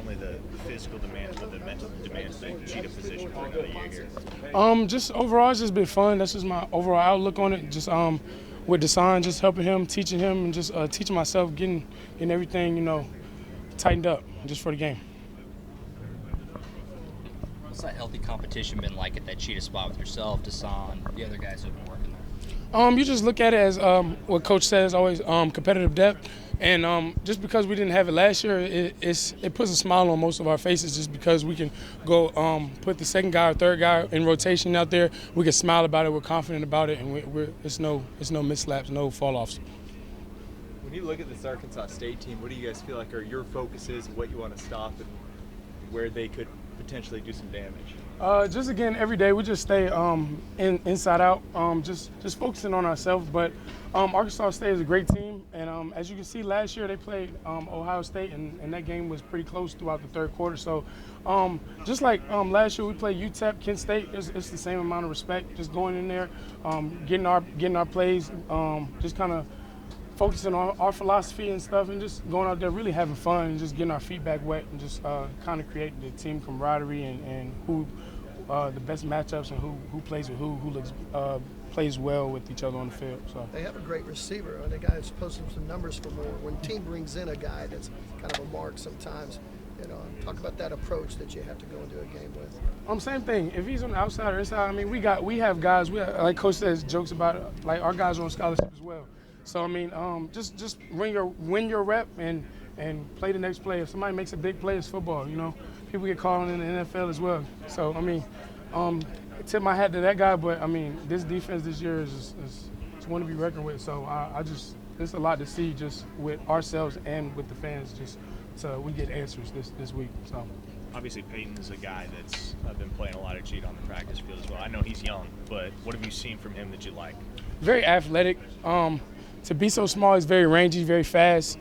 only the physical demands, but the mental demands of the cheetah position for another year here? Just overall, it's just been fun. That's just my overall outlook on it. Just with Deshaun, just helping him, teaching him, and just teaching myself, getting everything, tightened up just for the game. What's that healthy competition been like at that cheetah spot with yourself, Deshaun, the other guys who have been working there? You just look at it as what Coach says always, competitive depth. And just because we didn't have it last year, it puts a smile on most of our faces just because we can go put the second guy or third guy in rotation out there. We can smile about it. We're confident about it, and it's no mislaps, no fall-offs. When you look at this Arkansas State team, what do you guys feel like are your focuses, what you want to stop, and where they could potentially do some damage? Just again, every day we just stay inside out, just focusing on ourselves. But Arkansas State is a great team, and as you can see, last year they played Ohio State, and that game was pretty close throughout the third quarter. So just like last year we played UTEP, Kent State, it's the same amount of respect. Just going in there, getting our plays, just kind of focusing on our philosophy and stuff, and just going out there really having fun and just getting our feet back wet and just kind of creating the team camaraderie and who the best matchups and who plays with who looks plays well with each other on the field. So they have a great receiver, and a guy that's posting some numbers for more. When team brings in a guy that's kind of a mark sometimes, talk about that approach that you have to go into a game with. Same thing. If he's on the outside or inside, I mean, we have guys. Like Coach says, jokes about it. Like our guys are on scholarship as well. So I mean, just win your rep and play the next play. If somebody makes a big play, it's football. People get called in the NFL as well. So I mean, tip my hat to that guy. But I mean, this defense this year is one to be reckoned with. So there's a lot to see just with ourselves and with the fans. Just so we get answers this week. So. Obviously, Peyton's a guy that's been playing a lot of cheat on the practice field as well. I know he's young, but what have you seen from him that you like? Very athletic. To be so small, he's very rangy, very fast.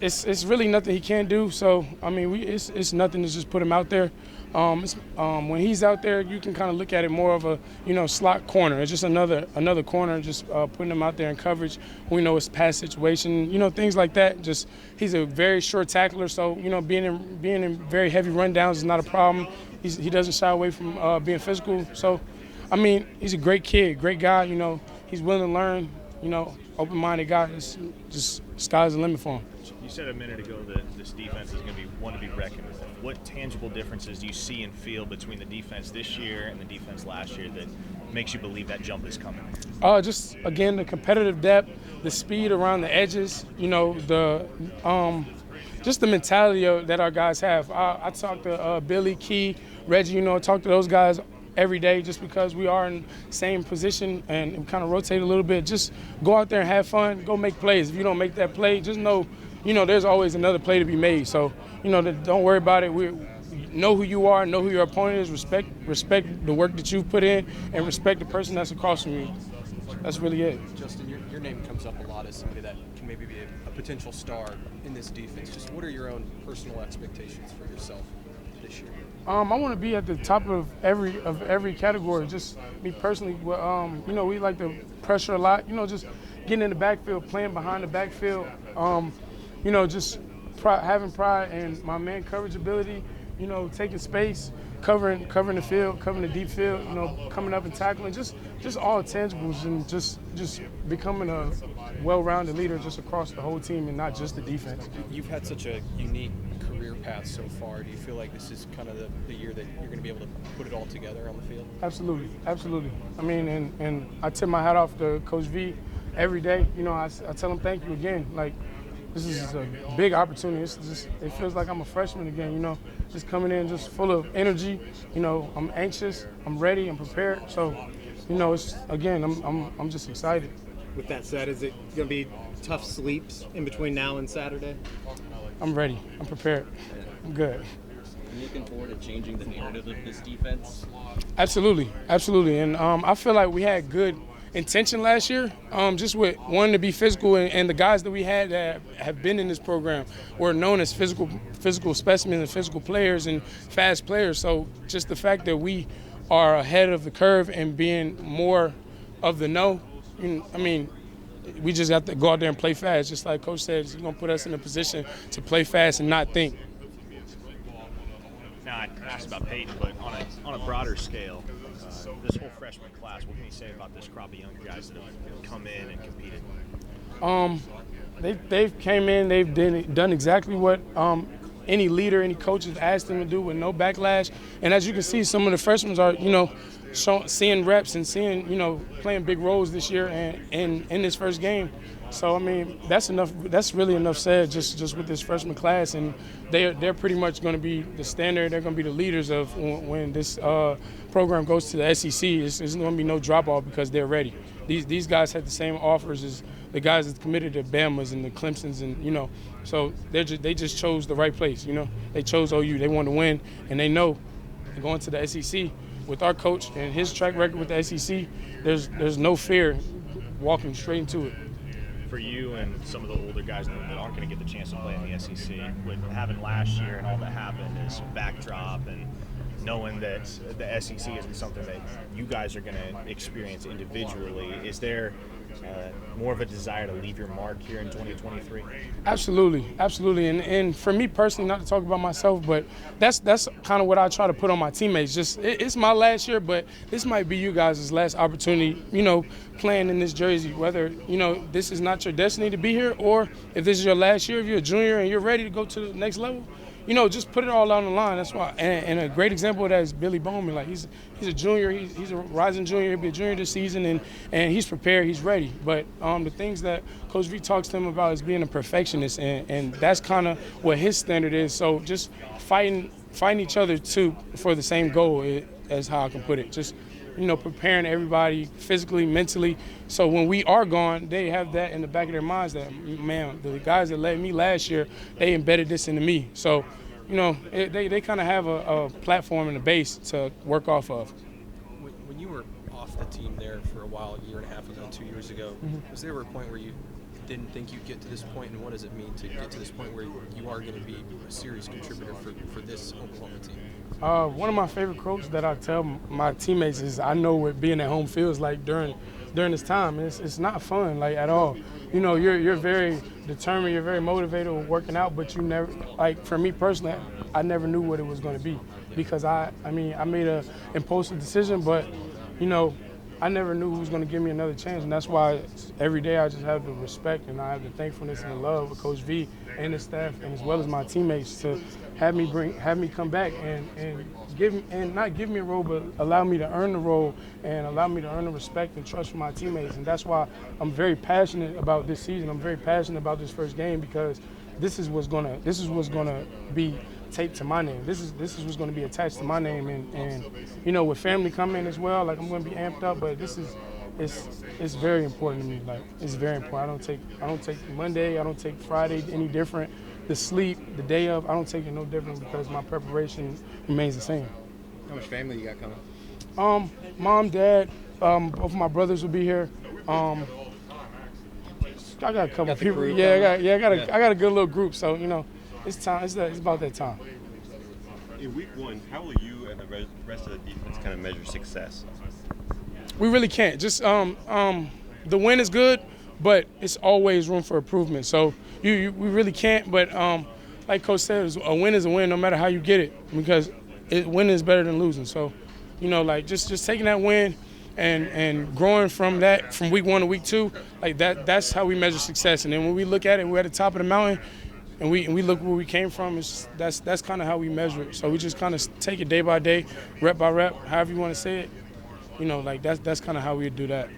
It's really nothing he can't do. So I mean, it's nothing to just put him out there. When he's out there, you can kind of look at it more of a slot corner. It's just another corner, just putting him out there in coverage. We know it's pass situation, things like that. Just he's a very short tackler, so being in very heavy rundowns is not a problem. He doesn't shy away from being physical. So I mean, he's a great kid, great guy. He's willing to learn. Open-minded guy. It's just sky's the limit for him. You said a minute ago that this defense is going to be one to be reckoned with. What tangible differences do you see and feel between the defense this year and the defense last year that makes you believe that jump is coming? Just again, the competitive depth, the speed around the edges. Just the mentality that our guys have. I talked to Billy, Key, Reggie. Talk to those guys every day just because we are in the same position and we kind of rotate a little bit. Just go out there and have fun, go make plays. If you don't make that play, just know, there's always another play to be made. So, don't worry about it. We know who you are, know who your opponent is, respect the work that you've put in, and respect the person that's across from you. That's really it. Justin, your name comes up a lot as somebody that can maybe be a potential star in this defense. Just what are your own personal expectations for yourself this year? I want to be at the top of every category. Just me personally, we like to pressure a lot. Just getting in the backfield, playing behind the backfield. Just having pride in my man coverage ability. Taking space, covering the field, covering the deep field. Coming up and tackling. Just all tangibles and just becoming a well-rounded leader just across the whole team and not just the defense. You've had such a unique career path so far. Do you feel like this is kind of the year that you're going to be able to put it all together on the field? Absolutely. I mean, and I tip my hat off to Coach V every day. I tell him thank you again. Like, this is a big opportunity. It feels like I'm a freshman again, just coming in just full of energy. I'm anxious, I'm ready, I'm prepared. So, it's again, I'm just excited. With that said, is it going to be tough sleeps in between now and Saturday? I'm ready. I'm prepared. I'm good. Are you looking forward to changing the narrative of this defense? Absolutely. And I feel like we had good intention last year, just with wanting to be physical, and the guys that we had that have been in this program were known as physical specimens and physical players and fast players. So just the fact that we are ahead of the curve and being more of the know, we just have to go out there and play fast. Just like Coach said, he's going to put us in a position to play fast and not think. Now I asked about Peyton, but on a broader scale, this whole freshman class, what can you say about this crop of young guys that have come in and competed? They've came in, they've done exactly what any leader, any coach has asked them to do with no backlash. And as you can see, some of the freshmen are, seeing reps and seeing, playing big roles this year and in this first game. So I mean, that's enough. That's really enough said just with this freshman class, and they're pretty much going to be the standard. They're going to be the leaders of when this program goes to the SEC. It's going to be no drop off because they're ready. These guys have the same offers as the guys that committed to Bama's and the Clemsons, and so they just chose the right place. They chose OU. They want to win, and they know going to the SEC with our coach and his track record with the SEC. There's no fear walking straight into it. For you and some of the older guys that aren't going to get the chance to play in the SEC, with having last year and all that happened as backdrop and knowing that the SEC isn't something that you guys are going to experience individually, is there more of a desire to leave your mark here in 2023? Absolutely. And for me personally, not to talk about myself, but that's kind of what I try to put on my teammates. Just it's my last year, but this might be you guys' last opportunity, playing in this jersey. Whether, this is not your destiny to be here, or if this is your last year, if you're a junior and you're ready to go to the next level, just put it all out on the line. That's why. And a great example of that is Billy Bowman. Like he's a junior. He's a rising junior. He'll be a junior this season, and he's prepared. He's ready. But the things that Coach V talks to him about is being a perfectionist, and that's kind of what his standard is. So just fighting each other too for the same goal is how I can put it. Just preparing everybody physically, mentally, so when we are gone, they have that in the back of their minds that, man, the guys that led me last year, they embedded this into me. So, they kind of have a platform and a base to work off of. When you were off the team there for a while, a year and a half ago, 2 years ago, was there a point where you didn't think you'd get to this point, and what does it mean to get to this point where you are going to be a serious contributor for this Oklahoma team? One of my favorite quotes that I tell my teammates is, I know what being at home feels like during this time. It's not fun, like, at all. You're very determined, you're very motivated with working out, but you never, like, for me personally, I never knew what it was going to be, because I made a impulsive decision, but I never knew who was going to give me another chance, and that's why every day I just have the respect and I have the thankfulness and the love of Coach V and his staff, and as well as my teammates, to have me come back and not give me a role, but allow me to earn the role and allow me to earn the respect and trust from my teammates. And that's why I'm very passionate about this season. I'm very passionate about this first game, because this is what's gonna be taped to my name. This is what's going to be attached to my name, and with family coming as well, like, I'm going to be amped up. But it's very important to me. Like, it's very important. I don't take Monday, I don't take Friday any different. The sleep, the day of, I don't take it no different, because my preparation remains the same. How much family you got coming? Mom, Dad, both of my brothers will be here. I got a couple people. Group, I got a good little group. So it's time. It's about that time. In week one, how will you and the rest of the defense kind of measure success? We really can't. Just the win is good, but it's always room for improvement. So we really can't. But like Coach said, a win is a win, no matter how you get it, because winning is better than losing. So just taking that win and growing from that, from week one to week two, like that's how we measure success. And then when we look at it, we're at the top of the mountain. And we look where we came from. That's kind of how we measure it. So we just kind of take it day by day, rep by rep, however you want to say it. That's kind of how we do that.